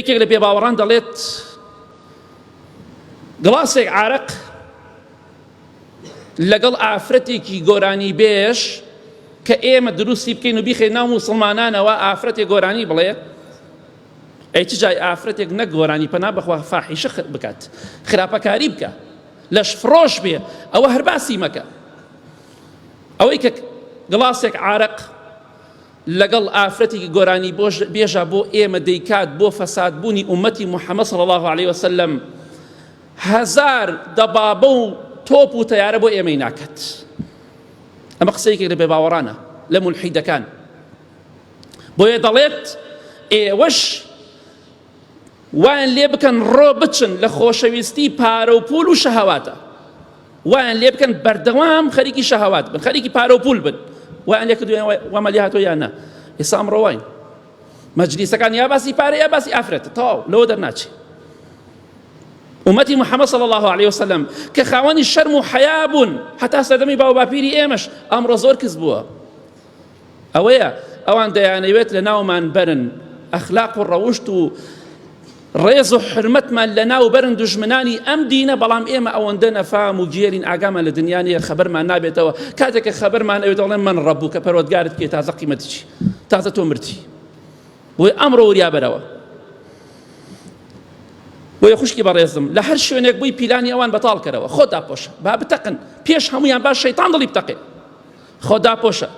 یەکێک لە پێباوەڕان دەڵێت گڵاسێک عارق لەگەڵ ئافرەتێکی گۆرانی بێژ کە ئێمە دروستی بکەین و بیخەین ناو موسڵمانانەوە ئافرەتێک گۆرانی بڵێ ئەی چ جای ئافرەتێک نەک گۆرانی پەنا بەخوا فاحیشە بکات خراپەکاری بکە لەش فرۆش بێ ئەوە هەر باسی مەکە. ئەوەی کە گڵاسێک عارق لەگەڵ ئافرەتێکی گۆرانی بێژە بۆ ئێمە دەیکات بۆ فەسادبوونی ئومەتی محەممەد صلی الله عليه وسلم هەزار دەبابە و تۆپ و تەیارە بۆ ئێمەی ناکات. ئەمە قسەیەکێک لە بێباوەڕانە لە مولحیدەکان. بۆیە دەڵێت ئێوەش وایان لێ بکەن ڕۆ بچن لە خۆشەویستی پارە و پول و شەهەواتە، وایان لێ بکەن بەردەوام خەریکی شەهەوات بن، خەریکی پارە و پول بن، وایان لێ کردووە وەمە لێ هاتۆ یان نا. ئێستا ئەمڕۆ واین مەجلیسەکان یا باسی پارە یا باسی ئافرەتە، تەواو لەوە دەرناچێ. ئومەتی محەممەد صلی الله عليه وسلم کە خاوەنی شەرم و حەیا بوون هەتا سەردەمی باو باپیری ئێمەش ئەمڕۆ زۆر کەس بووە. ئەوەیە ئەوان دەیانەوێت لە ناومان بەرن ئەخلاق و ڕەوشت و ڕێز و حرمەتمان لە ناو بەرن دوژمنانی ئەم دینە، بەڵام ئێمە ئەوەندە نەفام و گێرین ئاگامان لە دنیانەیە خەبەرمان نابێتەوە. کاتێک کە خەبەرمان ئەوێت دەڵێن من ڕەبوو کە پەروەردگارت کێ تازە قیمەتی چی، تازە تۆ مرتی. بۆیە ئەمڕۆ وریا بەرەوە. بۆیە خوشکی بەڕێزم لە هەر شوێنێک بووی پیلانی ئەوان بەتاڵ کەرەوە، خۆ داپۆشە با بتەقن، پێش هەمویان باش شەیتان دڵی بتەقێ، خۆ داپۆشە.